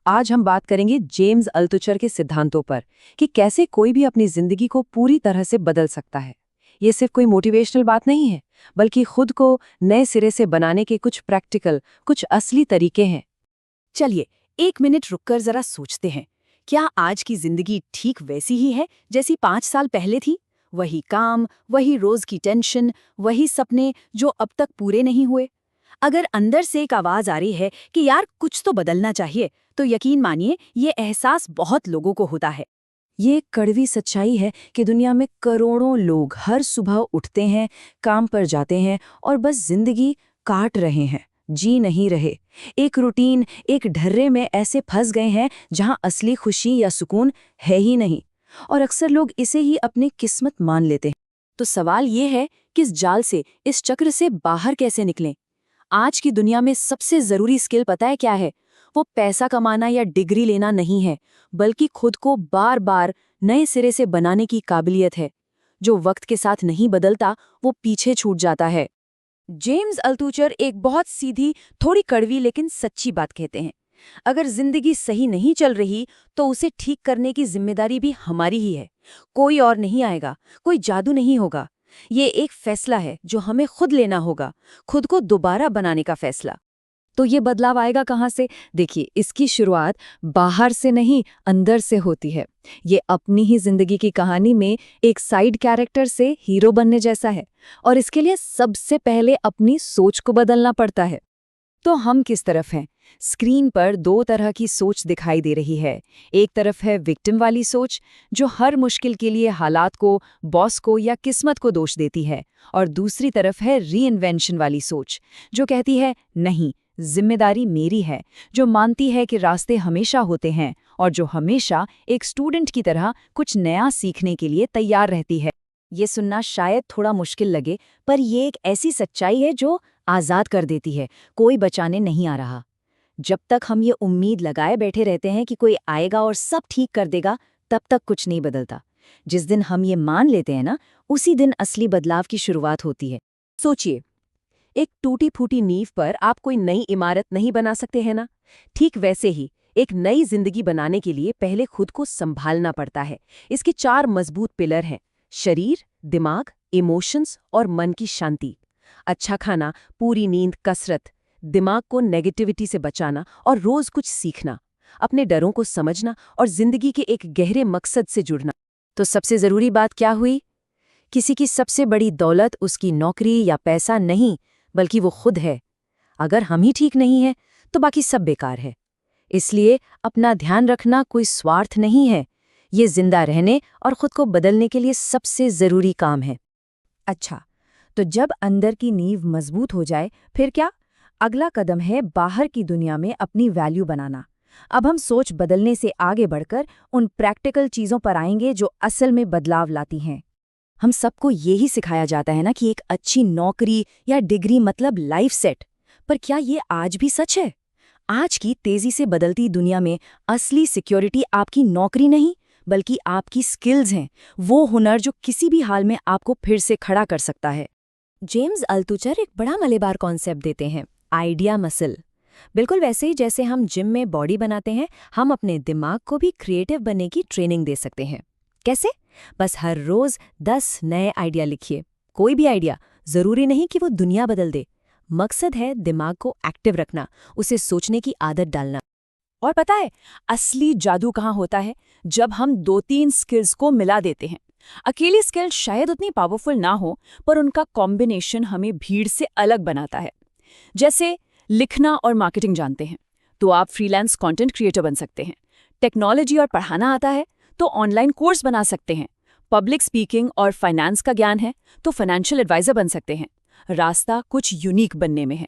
आज हम बात करेंगे जेम्स अल्तुचर के सिद्धांतों पर कि कैसे कोई भी अपनी जिंदगी को पूरी तरह से बदल सकता है। ये सिर्फ कोई मोटिवेशनल बात नहीं है, बल्कि खुद को नए सिरे से बनाने के कुछ प्रैक्टिकल, कुछ असली तरीके हैं। चलिए 1 मिनट रुककर जरा सोचते हैं। क्या आज की जिंदगी ठीक वैसी ही है जैसी 5 साल पहले थी? वही काम, वही रोज की टेंशन, वही सपने जो अब तक पूरे नहीं हुए। अगर अंदर से एक आवाज आ रही है कि यार कुछ तो बदलना चाहिए, तो यकीन मानिए ये एहसास बहुत लोगों को होता है। ये एक कड़वी सच्चाई है कि दुनिया में करोड़ों लोग हर सुबह उठते हैं, काम पर जाते हैं और बस जिंदगी काट रहे हैं, जी नहीं रहे। एक रूटीन, एक ढर्रे में ऐसे फंस गए हैं जहां असली खुशी या सुकून है ही नहीं। और अक्सर लोग इसे ही अपनी किस्मत मान लेते हैं। तो सवाल ये है कि इस जाल से, इस चक्र से बाहर कैसे निकलें? आज की दुनिया में सबसे जरूरी स्किल पता है क्या है? वो पैसा कमाना या डिग्री लेना नहीं है, बल्कि खुद को बार बार नए सिरे से बनाने की काबिलियत है। जो वक्त के साथ नहीं बदलता, वो पीछे छूट जाता है। जेम्स अल्तुचर एक बहुत सीधी, थोड़ी कड़वी लेकिन सच्ची बात कहते हैं। अगर जिंदगी सही नहीं चल रही तो उसे ठीक करने की जिम्मेदारी भी हमारी ही है। कोई और नहीं आएगा, कोई जादू नहीं होगा। ये एक फैसला है जो हमें खुद लेना होगा, खुद को दोबारा बनाने का फैसला। तो ये बदलाव आएगा कहाँ से? देखिए, इसकी शुरुआत बाहर से नहीं, अंदर से होती है। ये अपनी ही जिंदगी की कहानी में एक साइड कैरेक्टर से हीरो बनने जैसा है, और इसके लिए सबसे पहले अपनी सोच को बदलना पड़ता है। तो हम किस तरफ हैं? स्क्रीन पर दो तरह की सोच दिखाई दे रही है। एक तरफ है विक्टिम वाली सोच, जो हर मुश्किल के लिए हालात को, बॉस को या किस्मत को दोष देती है। और दूसरी तरफ है रीइन्वेंशन वाली सोच, जो कहती है नहीं, जिम्मेदारी मेरी है, जो मानती है कि रास्ते हमेशा होते हैं और जो हमेशा एक स्टूडेंट की तरह कुछ नया सीखने के लिए तैयार रहती है। ये सुनना शायद थोड़ा मुश्किल लगे, पर ये एक ऐसी सच्चाई है जो आज़ाद कर देती है। कोई बचाने नहीं आ रहा। जब तक हम ये उम्मीद लगाए बैठे रहते हैं कि कोई आएगा और सब ठीक कर देगा, तब तक कुछ नहीं बदलता। जिस दिन हम ये मान लेते हैं ना, उसी दिन असली बदलाव की शुरुआत होती है। सोचिए, एक टूटी फूटी नींव पर आप कोई नई इमारत नहीं बना सकते हैं ना? ठीक वैसे ही एक नई जिंदगी बनाने के लिए पहले खुद को संभालना पड़ता है। इसके 4 मजबूत पिलर हैं: शरीर, दिमाग, इमोशंस और मन की शांति। अच्छा खाना, पूरी नींद, कसरत, दिमाग को नेगेटिविटी से बचाना और रोज कुछ सीखना, अपने डरों को समझना और जिंदगी के एक गहरे मकसद से जुड़ना। तो सबसे जरूरी बात क्या हुई? किसी की सबसे बड़ी दौलत उसकी नौकरी या पैसा नहीं, बल्कि वो खुद है। अगर हम ही ठीक नहीं हैं, तो बाकी सब बेकार है। इसलिए अपना ध्यान रखना कोई स्वार्थ नहीं है, ये जिंदा रहने और खुद को बदलने के लिए सबसे जरूरी काम है। अच्छा, तो जब अंदर की नींव मजबूत हो जाए, फिर क्या? अगला कदम है बाहर की दुनिया में अपनी वैल्यू बनाना। अब हम सोच बदलने से आगे बढ़कर उन प्रैक्टिकल चीजों पर आएंगे जो असल में बदलाव लाती हैं। हम सबको यही सिखाया जाता है ना कि एक अच्छी नौकरी या डिग्री मतलब लाइफ सेट। पर क्या ये आज भी सच है? आज की तेजी से बदलती दुनिया में असली सिक्योरिटी आपकी नौकरी नहीं, बल्कि आपकी स्किल्स हैं। वो हुनर जो किसी भी हाल में आपको फिर से खड़ा कर सकता है। जेम्स अल्तुचर एक बड़ा मजेदार कॉन्सेप्ट देते हैं, आइडिया मसल। बिल्कुल वैसे ही जैसे हम जिम में बॉडी बनाते हैं, हम अपने दिमाग को भी क्रिएटिव बनने की ट्रेनिंग दे सकते हैं। कैसे? बस हर रोज 10 नए आइडिया लिखिए। कोई भी आइडिया, जरूरी नहीं कि वो दुनिया बदल दे। मकसद है दिमाग को एक्टिव रखना, उसे सोचने की आदत डालना। और पता है असली जादू कहाँ होता है? जब हम 2-3 स्किल्स को मिला देते हैं। अकेली स्किल शायद उतनी पावरफुल ना हो, पर उनका कॉम्बिनेशन हमें भीड़ से अलग बनाता है। जैसे लिखना और मार्केटिंग जानते हैं, तो आप फ्रीलांस कंटेंट क्रिएटर बन सकते हैं। टेक्नोलॉजी और पढ़ाना आता है, तो ऑनलाइन कोर्स बना सकते हैं। पब्लिक स्पीकिंग और फाइनेंस का ज्ञान है, तो फाइनेंशियल एडवाइजर बन सकते हैं। रास्ता कुछ यूनिक बनने में है।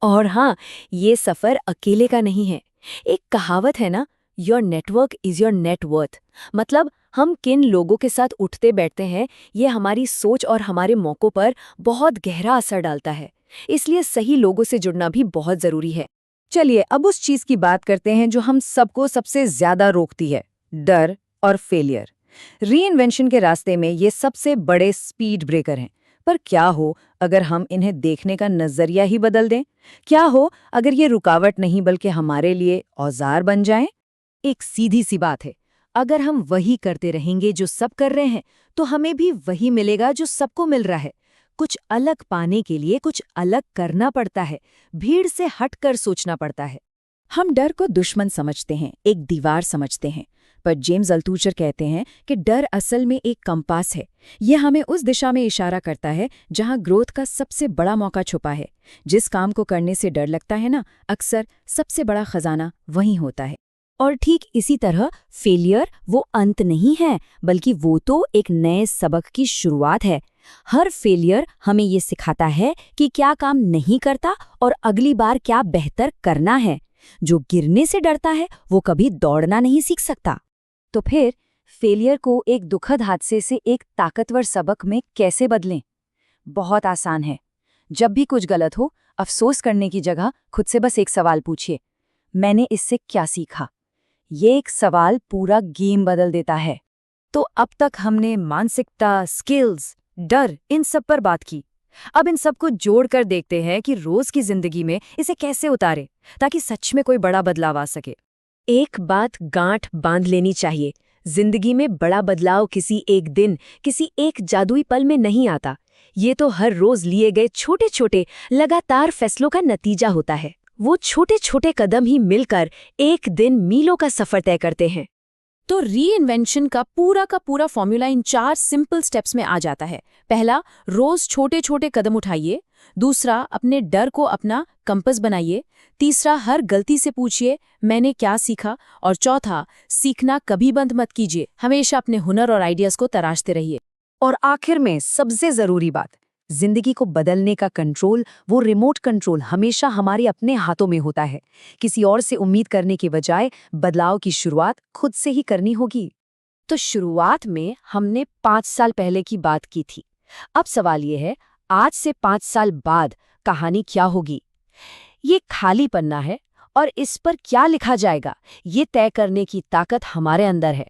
और हाँ, ये सफर अकेले का नहीं है। एक कहावत है ना, your network is your net worth. मतलब हम किन लोगों के साथ उठते बैठते हैं, ये हमारी सोच और हमारे मौक़ों पर बहुत गहरा असर डालता है। इसलिए सही लोगों से जुड़ना भी बहुत जरूरी है। चलिए अब उस चीज की बात करते हैं जो हम सबको सबसे ज्यादा रोकती है, डर और फेलियर। रीइन्वेंशन के रास्ते में ये सबसे बड़े स्पीड ब्रेकर हैं। पर क्या हो अगर हम इन्हें देखने का नजरिया ही बदल दें? क्या हो अगर ये रुकावट नहीं बल्कि हमारे लिए औजार बन जाएं? एक सीधी सी बात है, अगर हम वही करते रहेंगे जो सब कर रहे हैं तो हमें भी वही मिलेगा जो सबको मिल रहा है। कुछ अलग पाने के लिए कुछ अलग करना पड़ता है, भीड़ से हटकर सोचना पड़ता है। हम डर को दुश्मन समझते हैं, एक दीवार समझते हैं, पर जेम्स अल्तूचर कहते हैं कि डर असल में एक कंपास है। यह हमें उस दिशा में इशारा करता है जहां ग्रोथ का सबसे बड़ा मौका छुपा है। जिस काम को करने से डर लगता है ना, अक्सर सबसे बड़ा खजाना वहीं होता है। और ठीक इसी तरह फेलियर वो अंत नहीं है, बल्कि वो तो एक नए सबक की शुरुआत है। हर फेलियर हमें ये सिखाता है कि क्या काम नहीं करता और अगली बार क्या बेहतर करना है। जो गिरने से डरता है वो कभी दौड़ना नहीं सीख सकता। तो फिर फेलियर को एक दुखद हादसे से एक ताकतवर सबक में कैसे बदलें? बहुत आसान है। जब भी कुछ गलत हो, अफसोस करने की जगह खुद से बस एक सवाल पूछिए, मैंने इससे क्या सीखा? ये एक सवाल पूरा गेम बदल देता है। तो अब तक हमने मानसिकता, स्किल्स, डर, इन सब पर बात की। अब इन सबको जोड़कर देखते हैं कि रोज की जिंदगी में इसे कैसे उतारें ताकि सच में कोई बड़ा बदलाव आ सके। एक बात गांठ बांध लेनी चाहिए, जिंदगी में बड़ा बदलाव किसी एक दिन, किसी एक जादुई पल में नहीं आता। ये तो हर रोज लिए गए छोटे छोटे लगातार फैसलों का नतीजा होता है। वो छोटे छोटे कदम ही मिलकर एक दिन मीलों का सफर तय करते हैं। तो रीइन्वेंशन का पूरा फॉर्मूला इन 4 सिंपल स्टेप्स में आ जाता है। पहला, रोज छोटे छोटे कदम उठाइए। दूसरा, अपने डर को अपना कंपास बनाइए। तीसरा, हर गलती से पूछिए मैंने क्या सीखा। और चौथा, सीखना कभी बंद मत कीजिए, हमेशा अपने हुनर और आइडियाज को तराशते रहिए। और आखिर में सबसे जरूरी बात, जिंदगी को बदलने का कंट्रोल, वो रिमोट कंट्रोल हमेशा हमारे अपने हाथों में होता है। किसी और से उम्मीद करने के बजाय बदलाव की शुरुआत खुद से ही करनी होगी। तो शुरुआत में हमने 5 साल पहले की बात की थी। अब सवाल ये है, आज से 5 साल बाद कहानी क्या होगी? ये खाली पन्ना है और इस पर क्या लिखा जाएगा, ये तय करने की ताकत हमारे अंदर है।